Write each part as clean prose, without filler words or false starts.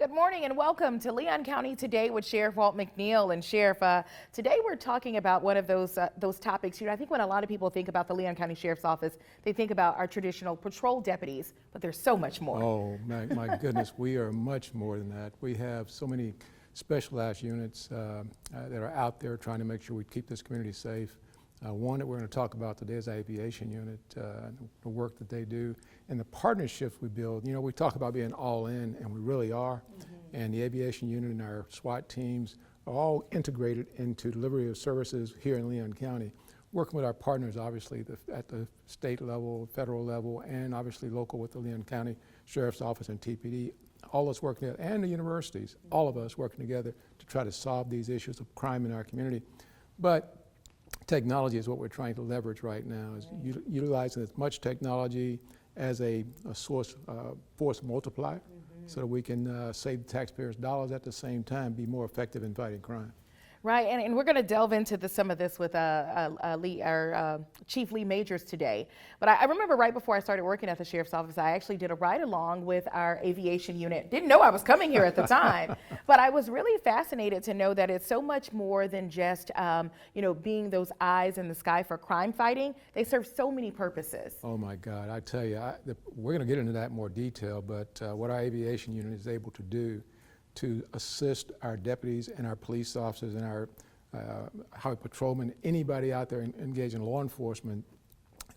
Good morning and welcome to Leon County Today with Sheriff Walt McNeil. And Sheriff, today we're talking about one of those topics here. I think when a lot of people think about the Leon County Sheriff's Office, they think about our traditional patrol deputies, but there's so much more. Oh, my goodness, we are much more than that. We have so many specialized units that are out there trying to make sure we keep this community safe. One that we're going to talk about today is Aviation Unit, the work that they do, and the partnerships we build. You know, we talk about being all in, and we really are. And the Aviation Unit and our SWAT teams are all integrated into delivery of services here in Leon County, working with our partners, obviously, at the state level, federal level, and obviously local with the Leon County Sheriff's Office and TPD. All of us working together, and the universities, all of us working together to try to solve these issues of crime in our community. But technology is what we're trying to leverage right now, is utilizing as much technology as a force multiplier, so that we can save the taxpayers dollars at the same time, be more effective in fighting crime. Right, and we're going to delve into some of this with our Chief Lee Majors today. But I remember right before I started working at the Sheriff's Office, I actually did a ride-along with our Aviation Unit. Didn't know I was coming here at the time, but I was really fascinated to know that it's so much more than just being those eyes in the sky for crime fighting. They serve so many purposes. Oh my God, I tell you, we're going to get into that in more detail, but what our Aviation Unit is able to do to assist our deputies and our police officers and our highway patrolmen, anybody out there engaged in law enforcement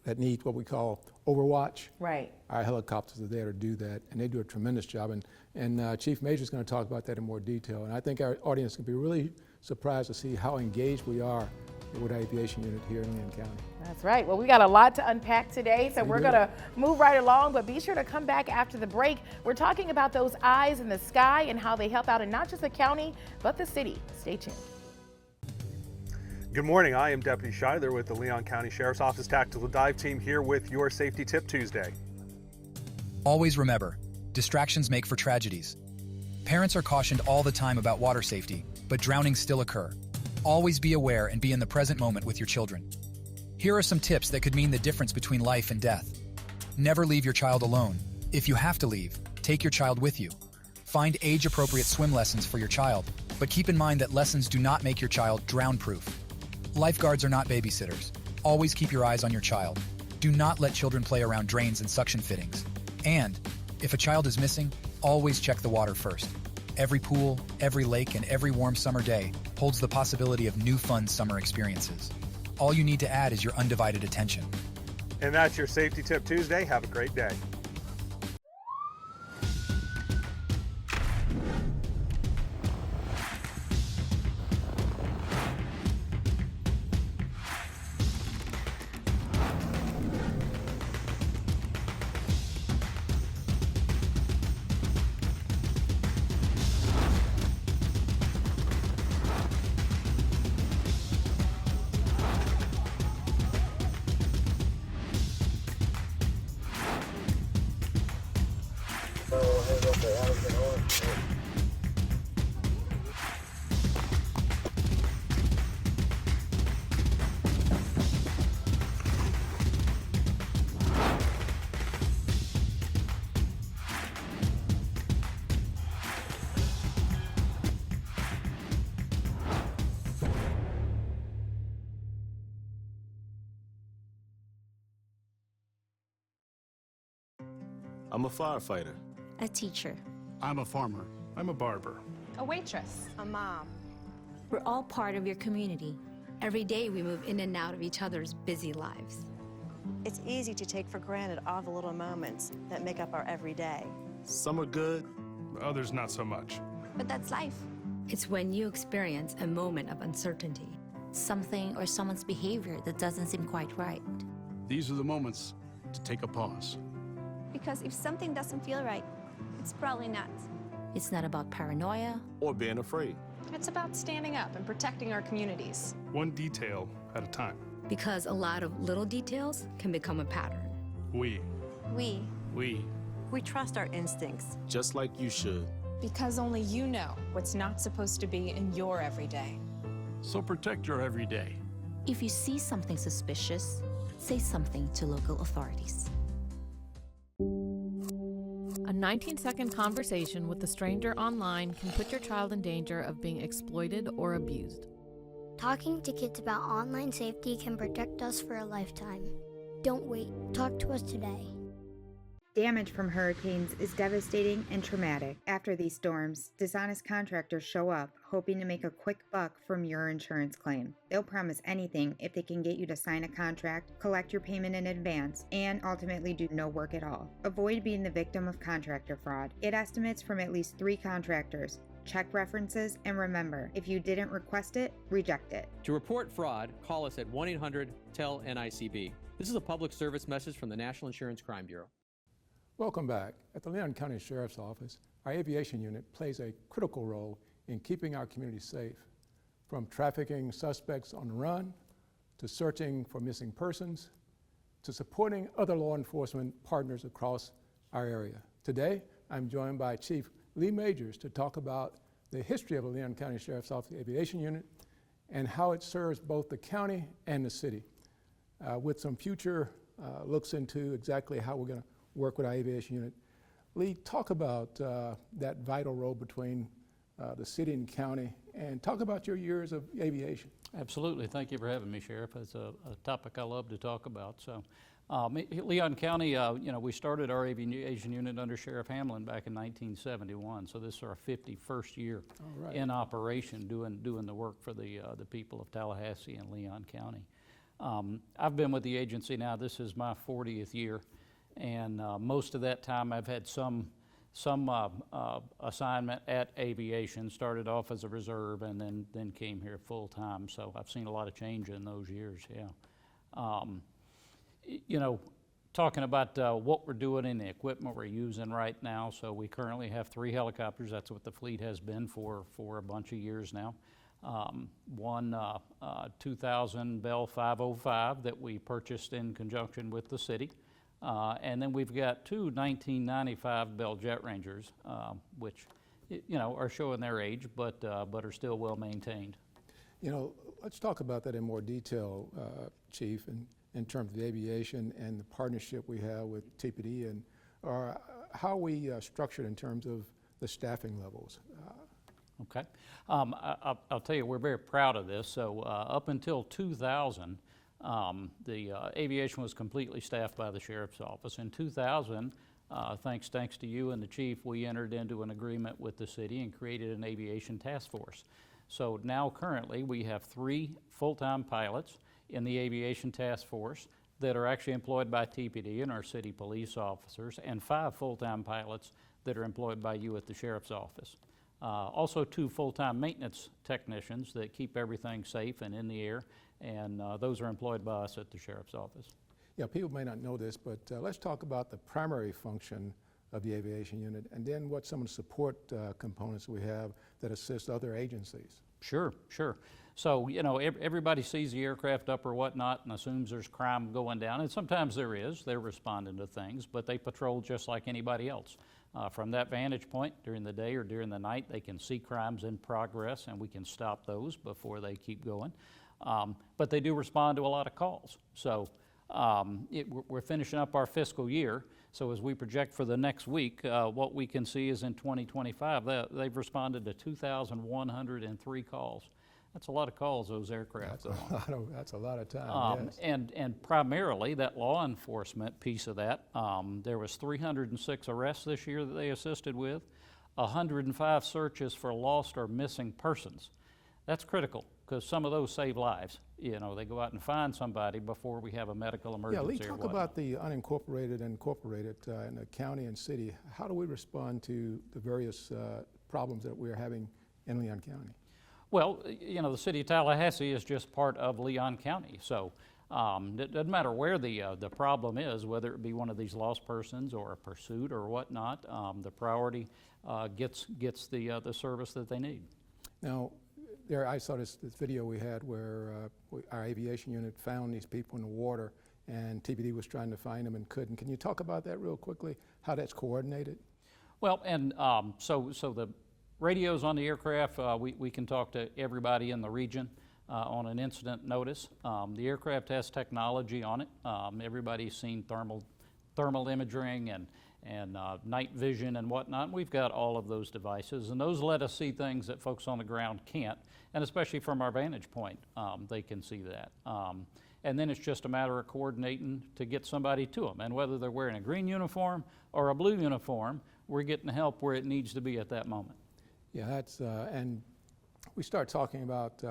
that needs what we call overwatch. Right. Our helicopters are there to do that, and they do a tremendous job. And Chief Major is going to talk about that in more detail. And I think our audience can be really surprised to see how engaged we are with our Aviation Unit here in Leon County. That's right. Well, we got a lot to unpack today, so we're going to move right along, but be sure to come back after the break. We're talking about those eyes in the sky and how they help out in not just the county, but the city. Stay tuned. Good morning. I am Deputy Schuyler with the Leon County Sheriff's Office Tactical Dive Team here with your Safety Tip Tuesday. Always remember, distractions make for tragedies. Parents are cautioned all the time about water safety, but drownings still occur. Always be aware and be in the present moment with your children. Here are some tips that could mean the difference between life and death. Never leave your child alone. If you have to leave, take your child with you. Find age-appropriate swim lessons for your child, but keep in mind that lessons do not make your child drown-proof. Lifeguards are not babysitters. Always keep your eyes on your child. Do not let children play around drains and suction fittings. And, if a child is missing, always check the water first. Every pool, every lake, and every warm summer day holds the possibility of new fun summer experiences. All you need to add is your undivided attention. And that's your Safety Tip Tuesday. Have a great day. I'm a firefighter. A teacher. I'm a farmer. I'm a barber. A waitress. A mom. We're all part of your community. Every day we move in and out of each other's busy lives. It's easy to take for granted all the little moments that make up our everyday. Some are good, others not so much. But that's life. It's when you experience a moment of uncertainty. Something or someone's behavior that doesn't seem quite right. These are the moments to take a pause. Because if something doesn't feel right, it's probably not. It's not about paranoia or being afraid. It's about standing up and protecting our communities. One detail at a time. Because a lot of little details can become a pattern. We trust our instincts. Just like you should. Because only you know what's not supposed to be in your everyday. So protect your everyday. If you see something suspicious, say something to local authorities. A 19-second conversation with a stranger online can put your child in danger of being exploited or abused. Talking to kids about online safety can protect us for a lifetime. Don't wait. Talk to us today. Damage from hurricanes is devastating and traumatic. After these storms, dishonest contractors show up, hoping to make a quick buck from your insurance claim. They'll promise anything if they can get you to sign a contract, collect your payment in advance, and ultimately do no work at all. Avoid being the victim of contractor fraud. Get estimates from at least 3 contractors. Check references, and remember, if you didn't request it, reject it. To report fraud, call us at 1-800-TEL-NICB. This is a public service message from the National Insurance Crime Bureau. Welcome back. At the Leon County Sheriff's Office, our aviation unit plays a critical role in keeping our community safe. From trafficking suspects on the run, to searching for missing persons, to supporting other law enforcement partners across our area. Today, I'm joined by Chief Lee Majors to talk about the history of the Leon County Sheriff's Office Aviation Unit and how it serves both the county and the city, with some future looks into exactly how we're going to work with our aviation unit. Lee, talk about that vital role between the city and county, and talk about your years of aviation. Absolutely. Thank you for having me, Sheriff. It's a topic I love to talk about. So, Leon County, we started our aviation unit under Sheriff Hamlin back in 1971. So this is our 51st year in operation, doing the work for the people of Tallahassee and Leon County. I've been with the agency now. This is my 40th year. And most of that time I've had some assignment at aviation. Started off as a reserve and then came here full time. So I've seen a lot of change in those years, yeah. Talking about what we're doing and the equipment we're using right now. So we currently have 3 helicopters. That's what the fleet has been for a bunch of years now. One 2000 Bell 505 that we purchased in conjunction with the city. And then we've got 2 1995 Bell Jet Rangers, which are showing their age, but are still well maintained. Let's talk about that in more detail, Chief, in terms of the aviation and the partnership we have with TPD, and how we structured in terms of the staffing levels. Okay, I'll tell you, we're very proud of this. So up until 2000. The aviation was completely staffed by the Sheriff's Office. In 2000, thanks to you and the Chief, we entered into an agreement with the city and created an Aviation Task Force. So now currently we have 3 full-time pilots in the Aviation Task Force that are actually employed by TPD and our city police officers, and 5 full-time pilots that are employed by you at the Sheriff's Office. Also 2 full-time maintenance technicians that keep everything safe and in the air, and those are employed by us at the Sheriff's Office. Yeah, people may not know this, but let's talk about the primary function of the aviation unit, and then what some of the support components we have that assist other agencies. Sure. So, everybody sees the aircraft up or whatnot and assumes there's crime going down, and sometimes there is. They're responding to things, but they patrol just like anybody else. From that vantage point, during the day or during the night, they can see crimes in progress, and we can stop those before they keep going. But they do respond to a lot of calls. So we're finishing up our fiscal year. So as we project for the next week, what we can see is in 2025, they've responded to 2,103 calls. That's a lot of calls, those aircraft. That's a lot of time, yes. And primarily that law enforcement piece of that, there was 306 arrests this year that they assisted with, 105 searches for lost or missing persons. That's critical, because some of those save lives. They go out and find somebody before we have a medical emergency. Yeah, Lee, talk about the unincorporated and incorporated in the county and city. How do we respond to the various problems that we're having in Leon County? Well, the city of Tallahassee is just part of Leon County, so it doesn't matter where the problem is, whether it be one of these lost persons or a pursuit or whatnot. The priority gets the service that they need. Now, I saw this video we had where our aviation unit found these people in the water, and TPD was trying to find them and couldn't. Can you talk about that real quickly, how that's coordinated? Well, and so the radios on the aircraft, we can talk to everybody in the region on an incident notice. The aircraft has technology on it. Everybody's seen thermal imaging and night vision and whatnot. We've got all of those devices, and those let us see things that folks on the ground can't, and especially from our vantage point, they can see that. And then it's just a matter of coordinating to get somebody to them, and whether they're wearing a green uniform or a blue uniform, we're getting help where it needs to be at that moment. Yeah, that's, and we start talking about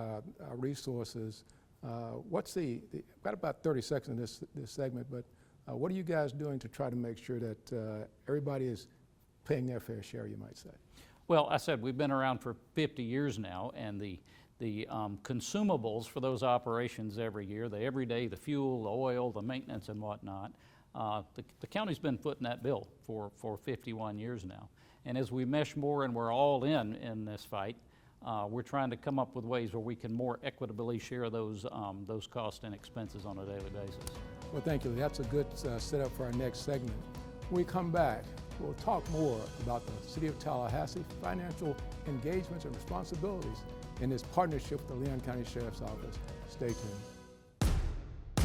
resources. We've got about 30 seconds in this segment, but what are you guys doing to try to make sure that everybody is paying their fair share, you might say? Well, I said we've been around for 50 years now, and the consumables for those operations every year, the everyday, the fuel, the oil, the maintenance and whatnot, the county's been footing that bill for 51 years now. And as we mesh more and we're all in this fight, we're trying to come up with ways where we can more equitably share those costs and expenses on a daily basis. Well, thank you. That's a good setup for our next segment. When we come back, we'll talk more about the City of Tallahassee financial engagements and responsibilities in this partnership with the Leon County Sheriff's Office. Stay tuned.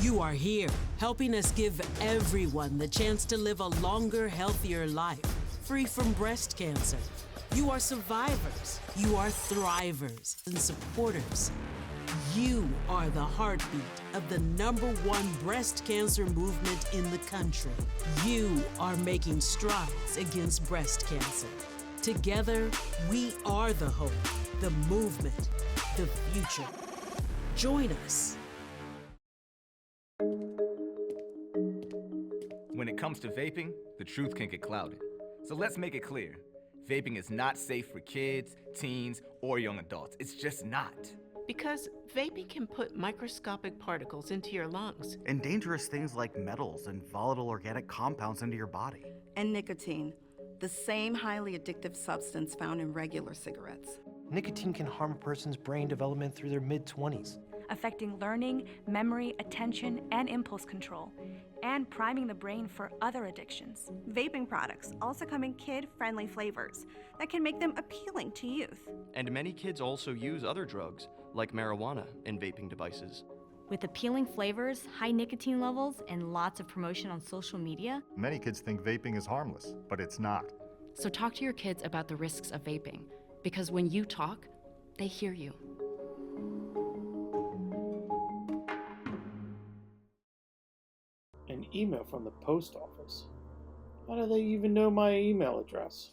You are here, helping us give everyone the chance to live a longer, healthier life, free from breast cancer. You are survivors, you are thrivers and supporters. You are the heartbeat of the #1 breast cancer movement in the country. You are making strides against breast cancer. Together, we are the hope, the movement, the future. Join us. When it comes to vaping, the truth can get clouded. So let's make it clear. Vaping is not safe for kids, teens, or young adults. It's just not. Because vaping can put microscopic particles into your lungs. And dangerous things like metals and volatile organic compounds into your body. And nicotine, the same highly addictive substance found in regular cigarettes. Nicotine can harm a person's brain development through their mid-20s. Affecting learning, memory, attention, and impulse control, and priming the brain for other addictions. Vaping products also come in kid-friendly flavors that can make them appealing to youth. And many kids also use other drugs, like marijuana, in vaping devices. With appealing flavors, high nicotine levels, and lots of promotion on social media, many kids think vaping is harmless, but it's not. So talk to your kids about the risks of vaping, because when you talk, they hear you. An email from the post office? How do they even know my email address?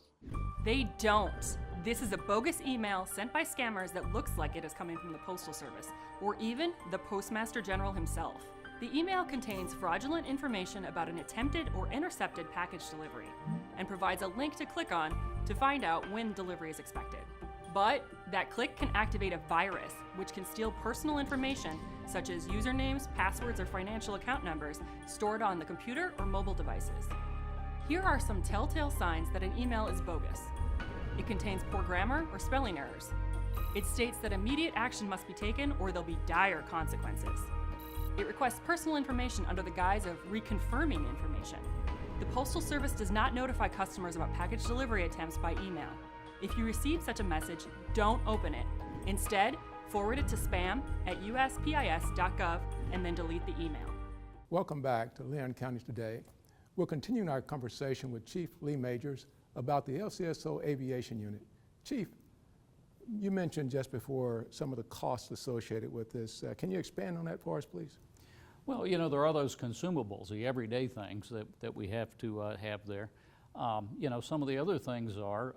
They don't. This is a bogus email sent by scammers that looks like it is coming from the Postal Service, or even the Postmaster General himself. The email contains fraudulent information about an attempted or intercepted package delivery, and provides a link to click on to find out when delivery is expected. But that click can activate a virus, which can steal personal information such as usernames, passwords, or financial account numbers stored on the computer or mobile devices. Here are some telltale signs that an email is bogus. It contains poor grammar or spelling errors. It states that immediate action must be taken or there'll be dire consequences. It requests personal information under the guise of reconfirming information. The Postal Service does not notify customers about package delivery attempts by email. If you receive such a message, don't open it. Instead, forward it to spam@uspis.gov and then delete the email. Welcome back to Leon County Today. We're continuing our conversation with Chief Lee Majors about the LCSO Aviation Unit. Chief, you mentioned just before some of the costs associated with this. Can you expand on that for us, please? Well, you know, there are those consumables, the everyday things that we have to have there. You know, some of the other things are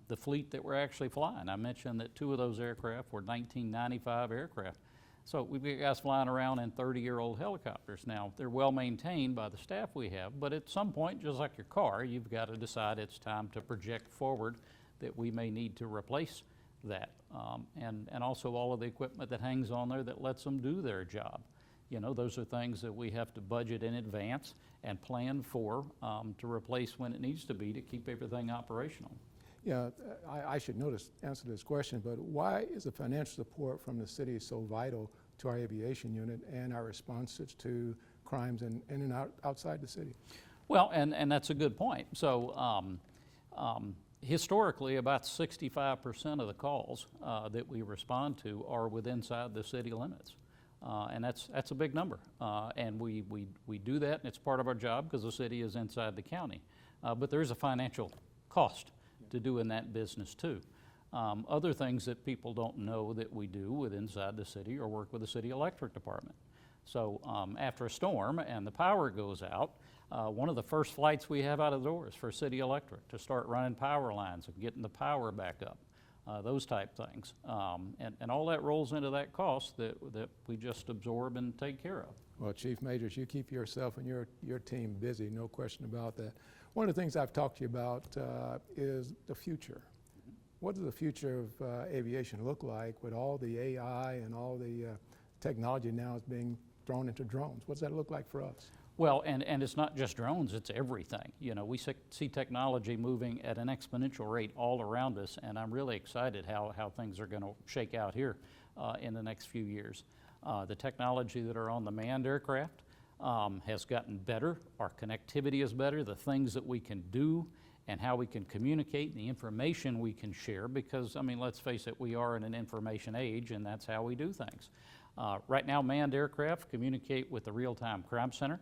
the fleet that we're actually flying. I mentioned that 2 of those aircraft were 1995 aircraft. So we've got guys flying around in 30-year-old helicopters. Now, they're well maintained by the staff we have, but at some point, just like your car, you've got to decide it's time to project forward that we may need to replace that. And also all of the equipment that hangs on there that lets them do their job. You know, those are things that we have to budget in advance and plan for to replace when it needs to be to keep everything operational. Yeah, I should answer this question, but why is the financial support from the city so vital to our aviation unit and our responses to crimes in and outside the city? Well, and that's a good point. So historically, about 65% of the calls that we respond to are within inside the city limits. And that's a big number. And we do that, and it's part of our job because the city is inside the county. but there is a financial cost to doing that business too. Other things that people don't know that we do with inside the city or work with the city electric department. So after a storm and the power goes out, one of the first flights we have out of the door is for City Electric to start running power lines and getting the power back up, those type things. And all that rolls into that cost that we just absorb and take care of. Well, Chief Majors, you keep yourself and your team busy, no question about that. One of the things I've talked to you about is the future. What does the future of aviation look like with all the AI and all the technology now is being thrown into drones? What does that look like for us? Well, and it's not just drones, it's everything. You know, we see technology moving at an exponential rate all around us, and I'm really excited how things are going to shake out here in the next few years. The technology that are on the manned aircraft has gotten better. Our connectivity is better. The things that we can do and how we can communicate and the information we can share, because, I mean, let's face it, we are in an information age, and that's how we do things. Right now, manned aircraft communicate with the real-time crime center.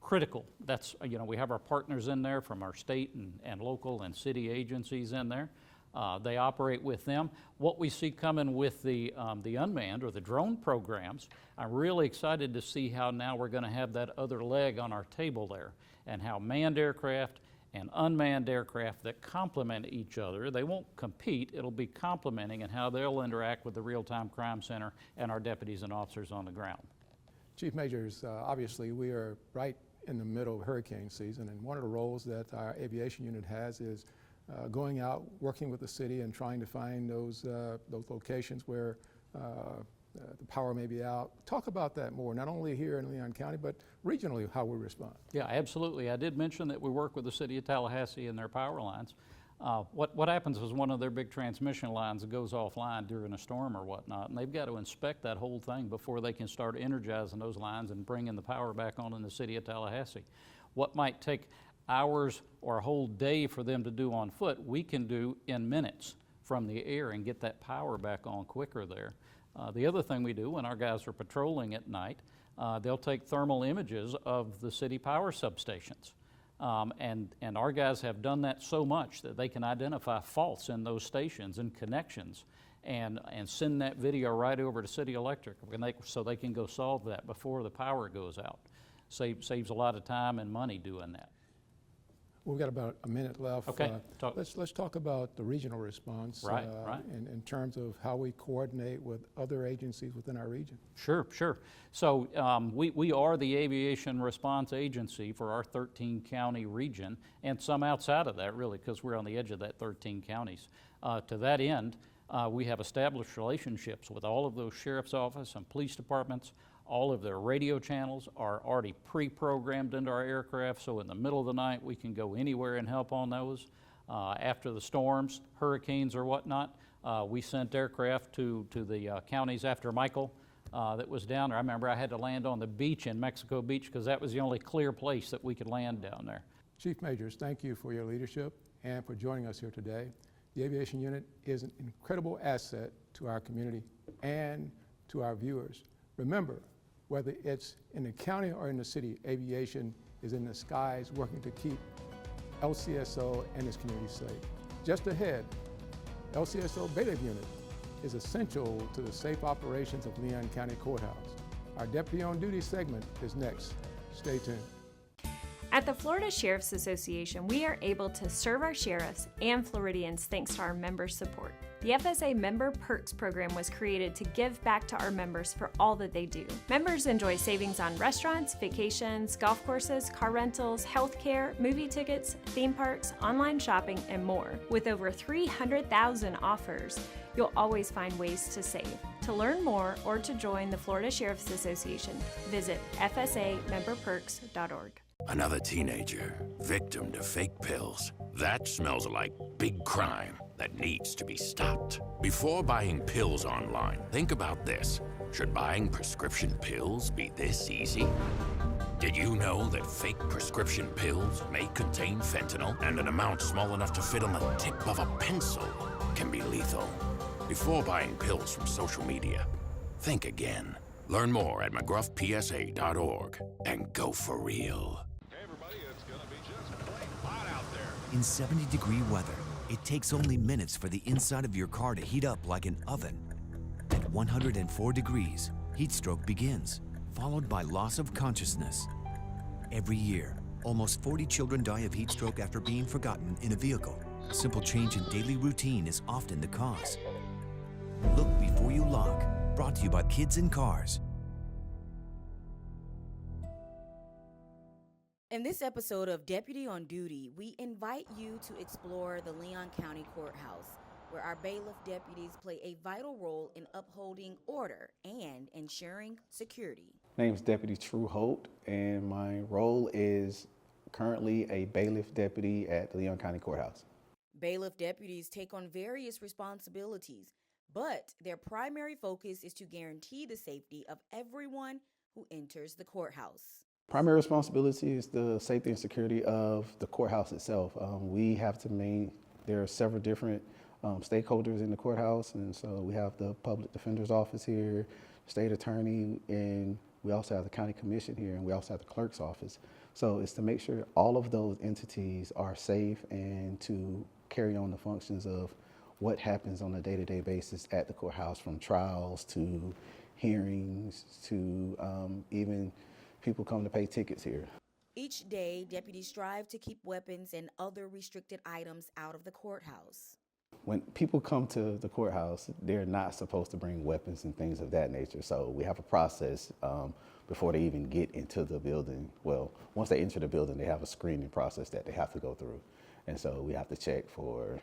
Critical. That's, you know, we have our partners in there from our state and local and city agencies in there. They operate with them. What we see coming with the unmanned or the drone programs, I'm really excited to see how now we're going to have that other leg on our table there, and how manned aircraft and unmanned aircraft that complement each other, they won't compete, it'll be complementing, and how they'll interact with the real-time crime center and our deputies and officers on the ground. Chief Majors, obviously we are right in the middle of hurricane season, and one of the roles that our aviation unit has is going out, working with the city and trying to find those locations where the power may be out. Talk about that more, not only here in Leon County, but regionally, how we respond. Yeah, absolutely. I did mention that we work with the city of Tallahassee and their power lines. What happens is one of their big transmission lines goes offline during a storm or whatnot, and they've got to inspect that whole thing before they can start energizing those lines and bringing the power back on in the city of Tallahassee. What might take hours or a whole day for them to do on foot, we can do in minutes from the air and get that power back on quicker there. The other thing we do when our guys are patrolling at night, they'll take thermal images of the city power substations. And our guys have done that so much that they can identify faults in those stations and connections and send that video right over to City Electric so they can go solve that before the power goes out. Saves a lot of time and money doing that. We've got about a minute left. Okay. Let's talk about the regional response right. In terms of how we coordinate with other agencies within our region. Sure. So we are the aviation response agency for our 13 county region, and some outside of that really, because we're on the edge of that 13 counties. To that end, we have established relationships with all of those sheriff's office and police departments. All of their radio channels are already pre-programmed into our aircraft, so in the middle of the night we can go anywhere and help on those. After the storms, hurricanes or whatnot, we sent aircraft to the counties after Michael that was down there. I remember I had to land on the beach in Mexico Beach because that was the only clear place that we could land down there. Chief Majors, thank you for your leadership and for joining us here today. The aviation unit is an incredible asset to our community and to our viewers. Remember, whether it's in the county or in the city, aviation is in the skies working to keep LCSO and its community safe. Just ahead, LCSO Bailiff Unit is essential to the safe operations of Leon County Courthouse. Our Deputy on Duty segment is next. Stay tuned. At the Florida Sheriff's Association, we are able to serve our sheriffs and Floridians thanks to our members' support. The FSA Member Perks program was created to give back to our members for all that they do. Members enjoy savings on restaurants, vacations, golf courses, car rentals, healthcare, movie tickets, theme parks, online shopping, and more. With over 300,000 offers, you'll always find ways to save. To learn more or to join the Florida Sheriff's Association, visit fsamemberperks.org. Another teenager, victim to fake pills. That smells like big crime that needs to be stopped. Before buying pills online, think about this. Should buying prescription pills be this easy? Did you know that fake prescription pills may contain fentanyl, and an amount small enough to fit on the tip of a pencil can be lethal? Before buying pills from social media, think again. Learn more at mcgruffpsa.org and go for real. Hey everybody, it's gonna be just In 70-degree weather, it takes only minutes for the inside of your car to heat up like an oven. At 104 degrees, heat stroke begins, followed by loss of consciousness. Every year, almost 40 children die of heat stroke after being forgotten in a vehicle. A simple change in daily routine is often the cause. Look before you lock. Brought to you by Kids in Cars. In this episode of Deputy on Duty, we invite you to explore the Leon County Courthouse, where our bailiff deputies play a vital role in upholding order and ensuring security. My name is Deputy True Holt, and my role is currently a bailiff deputy at the Leon County Courthouse. Bailiff deputies take on various responsibilities, but their primary focus is to guarantee the safety of everyone who enters the courthouse. Primary responsibility is the safety and security of the courthouse itself. There are several different stakeholders in the courthouse, and so we have the public defender's office here, state attorney, and we also have the county commission here, and we also have the clerk's office. So it's to make sure all of those entities are safe and to carry on the functions of what happens on a day-to-day basis at the courthouse, from trials to hearings to even people come to pay tickets here. Each day, deputies strive to keep weapons and other restricted items out of the courthouse. When people come to the courthouse, they're not supposed to bring weapons and things of that nature. So we have a process before they even get into the building. Well, once they enter the building, they have a screening process that they have to go through. And so we have to check for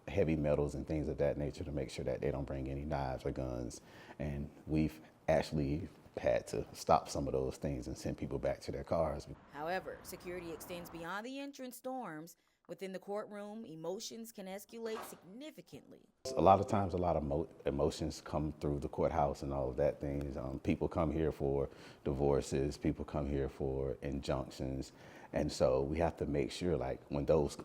heavy metals and things of that nature to make sure that they don't bring any knives or guns. And we've actually had to stop some of those things and send people back to their cars. However, security extends beyond the entrance dorms. Within the courtroom, emotions can escalate significantly. A lot of times, a lot of emotions come through the courthouse and all of that things. People come here for divorces, people come here for injunctions. And so we have to make sure, like when those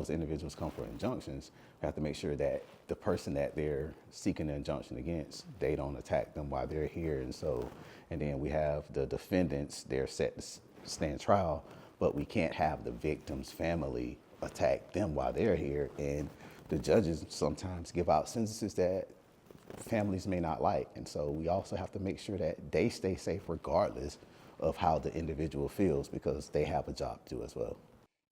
individuals come for injunctions, we have to make sure that the person that they're seeking an injunction against, they don't attack them while they're here. And then we have the defendants, they're set to stand trial, but we can't have the victim's family attack them while they're here. And the judges sometimes give out sentences that families may not like. And so we also have to make sure that they stay safe regardless of how the individual feels, because they have a job to do as well.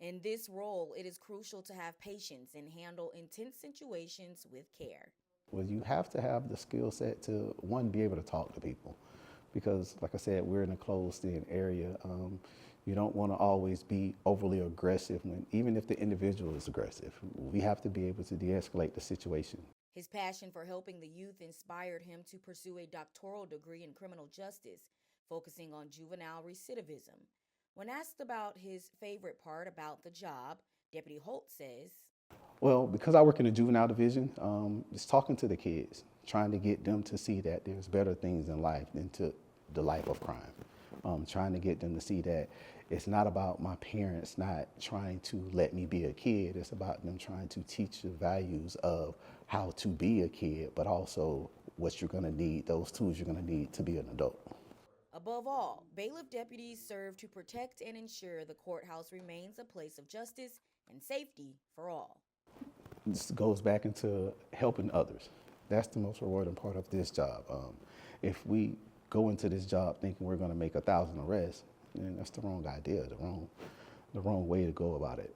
In this role, it is crucial to have patience and handle intense situations with care. Well, you have to have the skill set to, one, be able to talk to people, because like I said, we're in a closed-in area. You don't want to always be overly aggressive, even if the individual is aggressive. We have to be able to de-escalate the situation. His passion for helping the youth inspired him to pursue a doctoral degree in criminal justice, focusing on juvenile recidivism. When asked about his favorite part about the job, Deputy Holt says, well, because I work in the juvenile division, it's talking to the kids, trying to get them to see that there's better things in life than to the life of crime. Trying to get them to see that it's not about my parents not trying to let me be a kid. It's about them trying to teach the values of how to be a kid, but also what you're going to need, those tools you're going to need to be an adult. Above all, bailiff deputies serve to protect and ensure the courthouse remains a place of justice and safety for all. This goes back into helping others. That's the most rewarding part of this job. If we go into this job thinking we're going to make 1,000 arrests, then that's the wrong idea, the wrong way to go about it.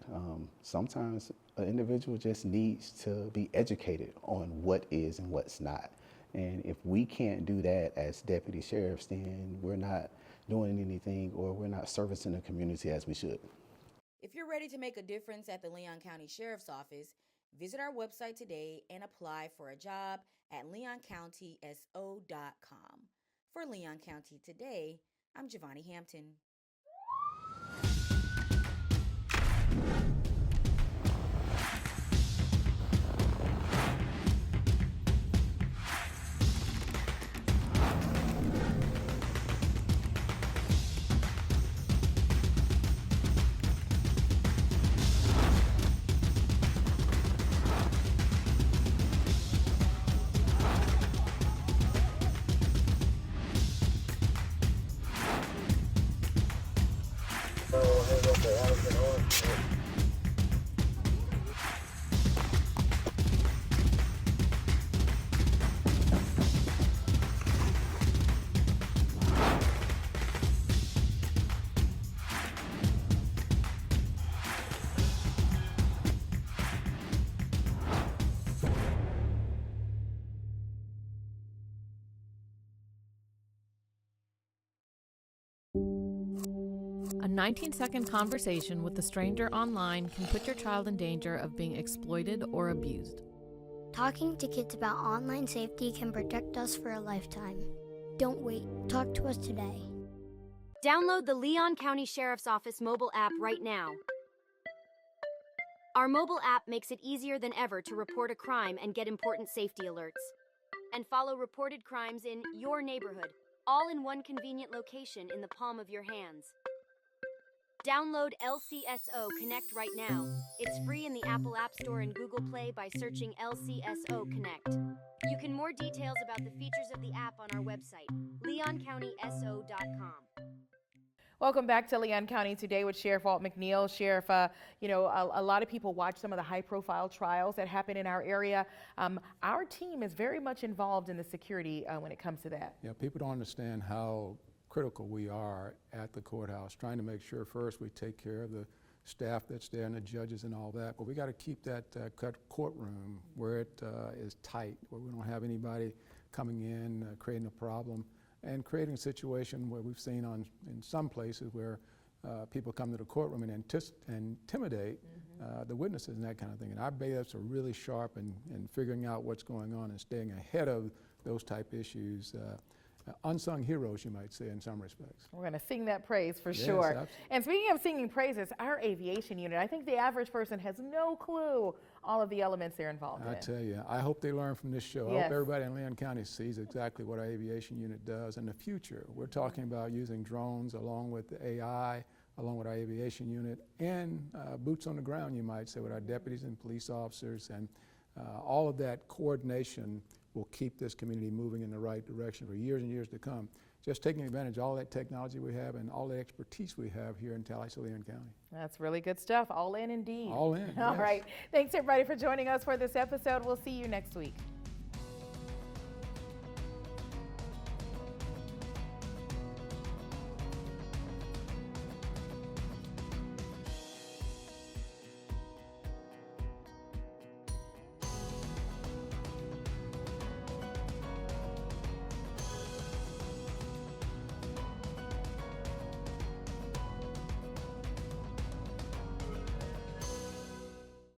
Sometimes an individual just needs to be educated on what is and what's not. And if we can't do that as deputy sheriffs, then we're not doing anything, or we're not servicing the community as we should. If you're ready to make a difference at the Leon County Sheriff's Office, visit our website today and apply for a job at leoncountyso.com. For Leon County Today, I'm Giovanni Hampton. 19-second conversation with a stranger online can put your child in danger of being exploited or abused. Talking to kids about online safety can protect us for a lifetime. Don't wait. Talk to us today. Download the Leon County Sheriff's Office mobile app right now. Our mobile app makes it easier than ever to report a crime and get important safety alerts. And follow reported crimes in your neighborhood, all in one convenient location in the palm of your hands. Download LCSO Connect right now. It's free in the Apple App Store and Google Play by searching LCSO Connect. You can more details about the features of the app on our website, leoncountyso.com. Welcome back to Leon County Today with Sheriff Walt McNeil. Sheriff, a lot of people watch some of the high-profile trials that happen in our area. Our team is very much involved in the security when it comes to that. Yeah, people don't understand how critical we are at the courthouse, trying to make sure first we take care of the staff that's there and the judges and all that, but we got to keep that courtroom where it is tight, where we don't have anybody coming in, creating a problem, and creating a situation where we've seen in some places where people come to the courtroom and intimidate the witnesses and that kind of thing. And our bailiffs are really sharp in figuring out what's going on and staying ahead of those type issues. Unsung heroes, you might say, in some respects. We're going to sing that praise for Yes, sure. absolutely. And speaking of singing praises, our aviation unit, I think the average person has no clue all of the elements they're involved in. I tell you, I hope they learn from this show. I Yes. hope everybody in Leon County sees exactly what our aviation unit does in the future. We're talking about using drones along with the AI, along with our aviation unit, and boots on the ground, you might say, with our deputies and police officers, and all of that coordination will keep this community moving in the right direction for years and years to come. Just taking advantage of all that technology we have and all the expertise we have here in Tallahassee, Leon County. That's really good stuff. All in indeed. All in, All yes. right. Thanks everybody for joining us for this episode. We'll see you next week.